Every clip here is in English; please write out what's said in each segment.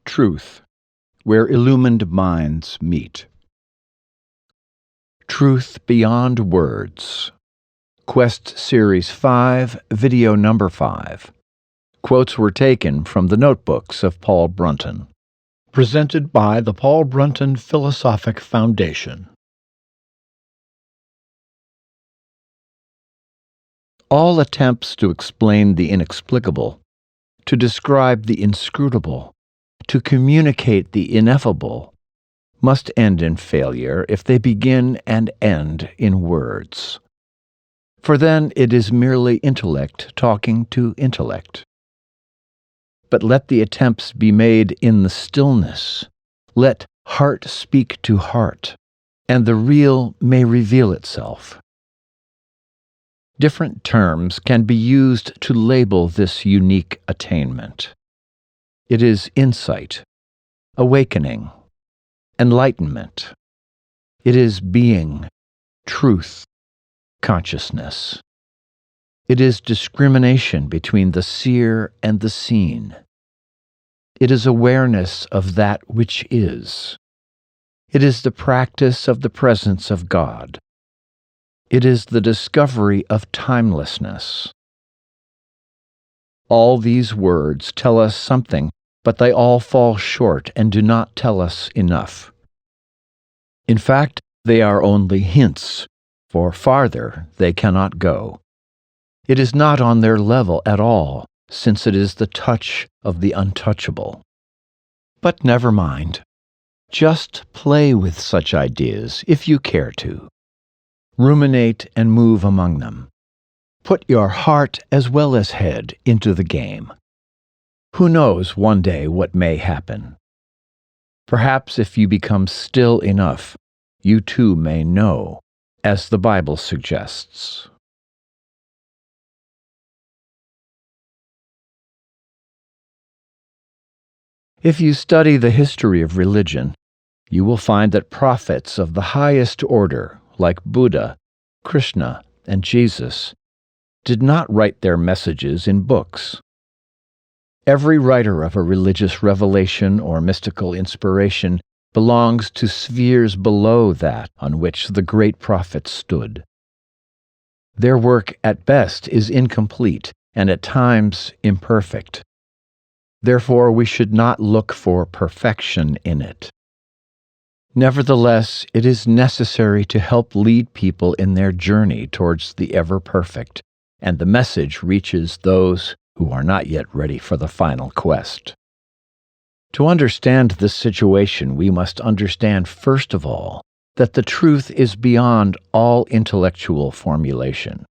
Truth, where illumined minds meet. Truth Beyond Words. Quest Series 5, Video Number 5. Quotes were taken from the notebooks of Paul Brunton. Presented by the Paul Brunton Philosophic Foundation. All attempts to explain the inexplicable, to describe the inscrutable, to communicate the ineffable, must end in failure if they begin and end in words. For then it is merely intellect talking to intellect. But let the attempts be made in the stillness. Let heart speak to heart, and the real may reveal itself. Different terms can be used to label this unique attainment. It is insight, awakening, enlightenment. It is being, truth, consciousness. It is discrimination between the seer and the seen. It is awareness of that which is. It is the practice of the presence of God. It is the discovery of timelessness. All these words tell us something, but they all fall short and do not tell us enough. In fact, they are only hints, for farther they cannot go. It is not on their level at all, since it is the touch of the untouchable. But never mind. Just play with such ideas if you care to. Ruminate and move among them. Put your heart as well as head into the game. Who knows one day what may happen? Perhaps if you become still enough, you too may know, as the Bible suggests. If you study the history of religion, you will find that prophets of the highest order, like Buddha, Krishna, and Jesus, did not write their messages in books. Every writer of a religious revelation or mystical inspiration belongs to spheres below that on which the great prophets stood. Their work at best is incomplete and at times imperfect. Therefore, we should not look for perfection in it. Nevertheless, it is necessary to help lead people in their journey towards the ever-perfect, and the message reaches those who are not yet ready for the final quest. To understand this situation, we must understand, first of all, that the truth is beyond all intellectual formulation.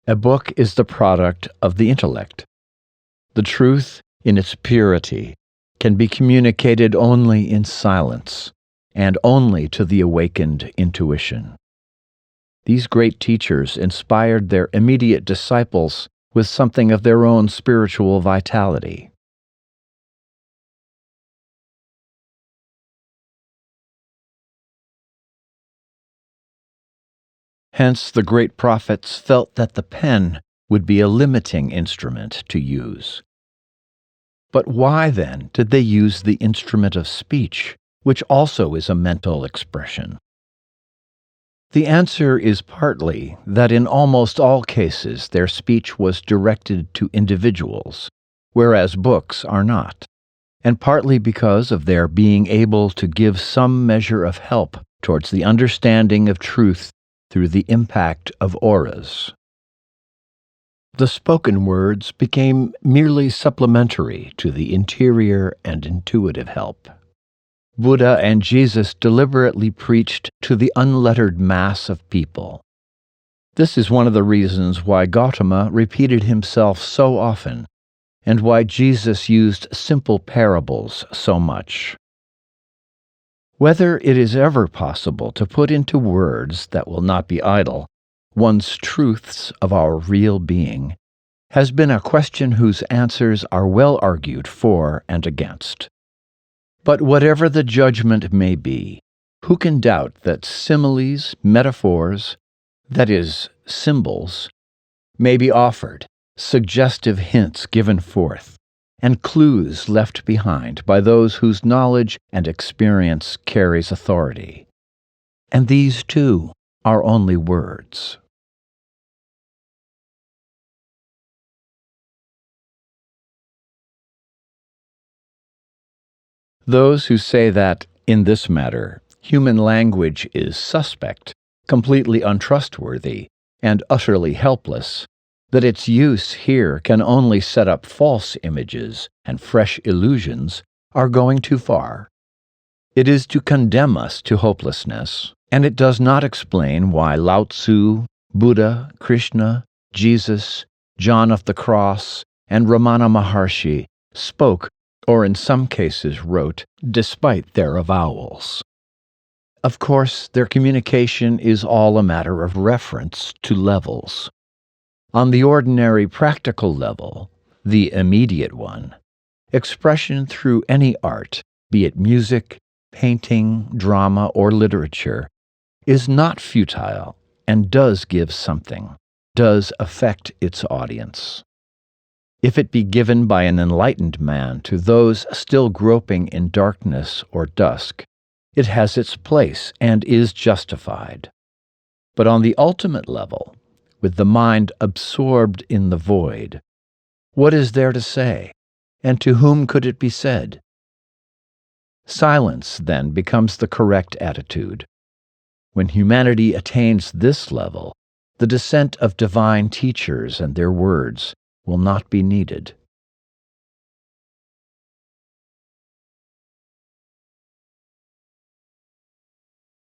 A book is the product of the intellect. The truth, in its purity, can be communicated only in silence, and only to the awakened intuition. These great teachers inspired their immediate disciples with something of their own spiritual vitality. Hence, the great prophets felt that the pen would be a limiting instrument to use. But why, then, did they use the instrument of speech, which also is a mental expression? The answer is partly that in almost all cases their speech was directed to individuals, whereas books are not, and partly because of their being able to give some measure of help towards the understanding of truth through the impact of auras. The spoken words became merely supplementary to the interior and intuitive help. Buddha and Jesus deliberately preached to the unlettered mass of people. This is one of the reasons why Gautama repeated himself so often, and why Jesus used simple parables so much. Whether it is ever possible to put into words that will not be idle one's truths of our real being has been a question whose answers are well argued for and against. But whatever the judgment may be, who can doubt that similes, metaphors, that is, symbols, may be offered, suggestive hints given forth, and clues left behind by those whose knowledge and experience carries authority. And these, too, are only words. Those who say that, in this matter, human language is suspect, completely untrustworthy, and utterly helpless, that its use here can only set up false images and fresh illusions, are going too far. It is to condemn us to hopelessness, and it does not explain why Lao Tzu, Buddha, Krishna, Jesus, John of the Cross, and Ramana Maharshi spoke, or in some cases wrote, despite their avowals. Of course, their communication is all a matter of reference to levels. On the ordinary practical level, the immediate one, expression through any art, be it music, painting, drama, or literature, is not futile and does give something, does affect its audience. If it be given by an enlightened man to those still groping in darkness or dusk, it has its place and is justified. But on the ultimate level, with the mind absorbed in the void, what is there to say, and to whom could it be said? Silence, then, becomes the correct attitude. When humanity attains this level, the descent of divine teachers and their words will not be needed.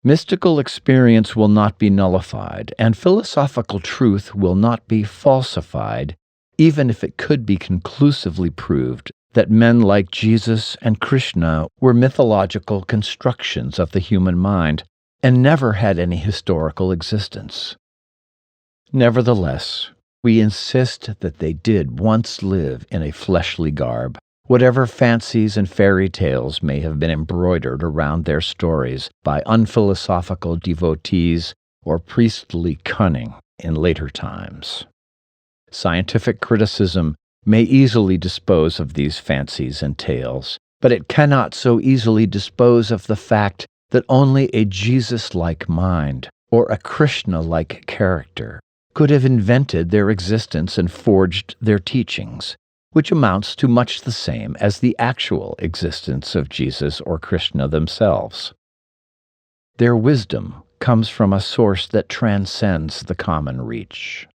Mystical experience will not be nullified, and philosophical truth will not be falsified, even if it could be conclusively proved that men like Jesus and Krishna were mythological constructions of the human mind and never had any historical existence. Nevertheless, we insist that they did once live in a fleshly garb, whatever fancies and fairy tales may have been embroidered around their stories by unphilosophical devotees or priestly cunning in later times. Scientific criticism may easily dispose of these fancies and tales, but it cannot so easily dispose of the fact that only a Jesus-like mind or a Krishna-like character could have invented their existence and forged their teachings, which amounts to much the same as the actual existence of Jesus or Krishna themselves. Their wisdom comes from a source that transcends the common reach.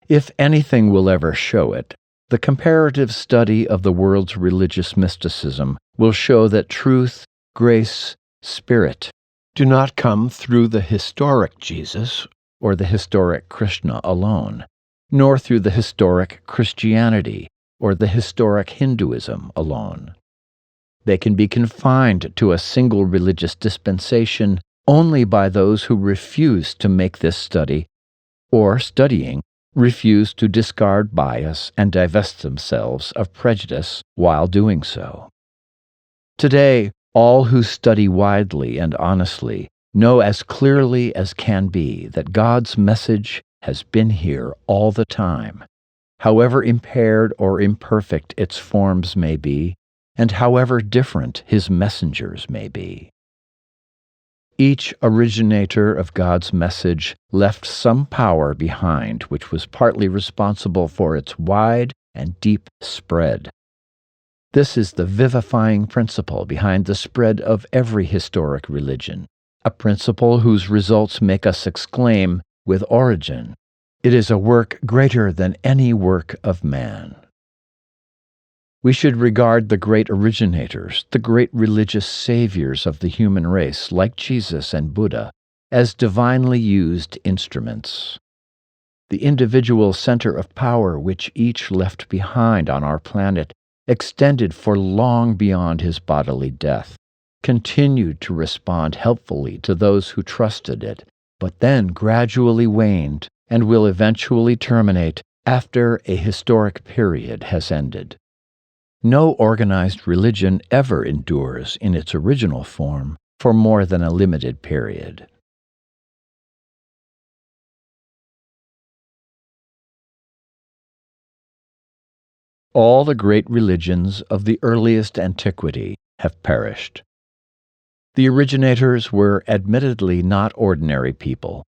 If anything will ever show it, the comparative study of the world's religious mysticism will show that truth, grace, spirit do not come through the historic Jesus or the historic Krishna alone, nor through the historic Christianity or the historic Hinduism alone. They can be confined to a single religious dispensation only by those who refuse to make this study, or studying, refuse to discard bias and divest themselves of prejudice while doing so. Today, all who study widely and honestly know as clearly as can be that God's message has been here all the time, however impaired or imperfect its forms may be, and however different his messengers may be. Each originator of God's message left some power behind which was partly responsible for its wide and deep spread. This is the vivifying principle behind the spread of every historic religion, a principle whose results make us exclaim, with Origen, "It is a work greater than any work of man." We should regard the great originators, the great religious saviors of the human race, like Jesus and Buddha, as divinely used instruments. The individual center of power which each left behind on our planet extended for long beyond his bodily death, continued to respond helpfully to those who trusted it, but then gradually waned and will eventually terminate after a historic period has ended. No organized religion ever endures in its original form for more than a limited period. All the great religions of the earliest antiquity have perished. The originators were admittedly not ordinary people.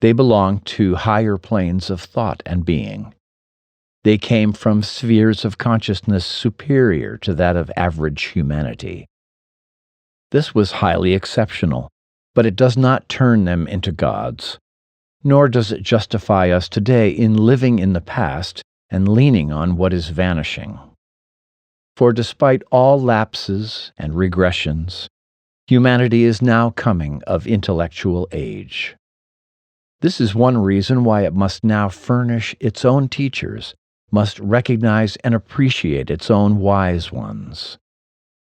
They belonged to higher planes of thought and being. They came from spheres of consciousness superior to that of average humanity. This was highly exceptional, but it does not turn them into gods, nor does it justify us today in living in the past and leaning on what is vanishing. For despite all lapses and regressions, humanity is now coming of intellectual age. This is one reason why it must now furnish its own teachers, must recognize and appreciate its own wise ones.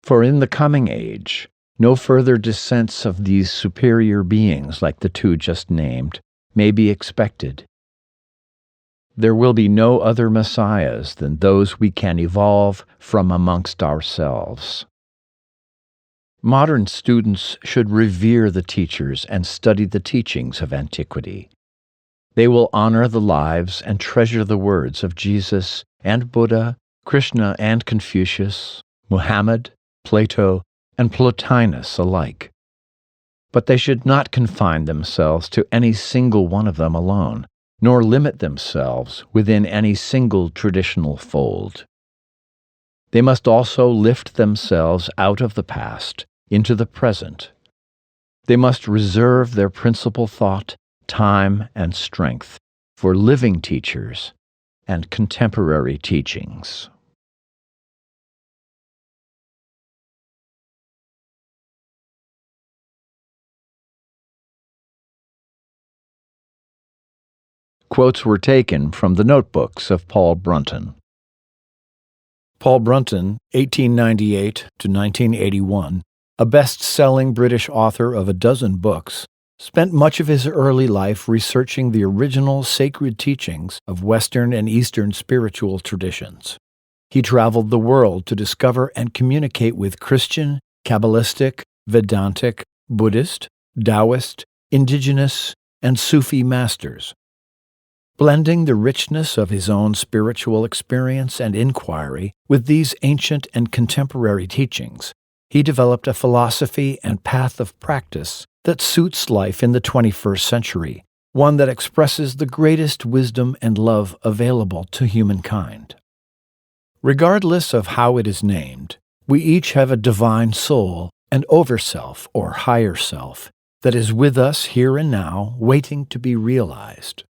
For in the coming age, no further descents of these superior beings like the two just named may be expected. There will be no other messiahs than those we can evolve from amongst ourselves. Modern students should revere the teachers and study the teachings of antiquity. They will honor the lives and treasure the words of Jesus and Buddha, Krishna and Confucius, Muhammad, Plato, and Plotinus alike. But they should not confine themselves to any single one of them alone, nor limit themselves within any single traditional fold. They must also lift themselves out of the past into the present. They must reserve their principal thought, time, and strength for living teachers and contemporary teachings. Quotes were taken from the notebooks of Paul Brunton. Paul Brunton, 1898 to 1981, a best-selling British author of a dozen books, spent much of his early life researching the original sacred teachings of Western and Eastern spiritual traditions. He traveled the world to discover and communicate with Christian, Kabbalistic, Vedantic, Buddhist, Taoist, indigenous, and Sufi masters. Blending the richness of his own spiritual experience and inquiry with these ancient and contemporary teachings, he developed a philosophy and path of practice that suits life in the 21st century, one that expresses the greatest wisdom and love available to humankind. Regardless of how it is named, we each have a divine soul, an overself or higher self, that is with us here and now, waiting to be realized.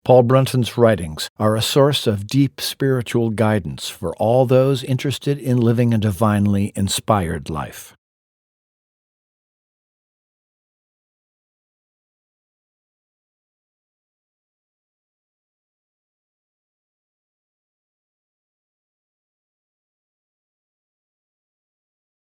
Paul Brunton's writings are a source of deep spiritual guidance for all those interested in living a divinely inspired life.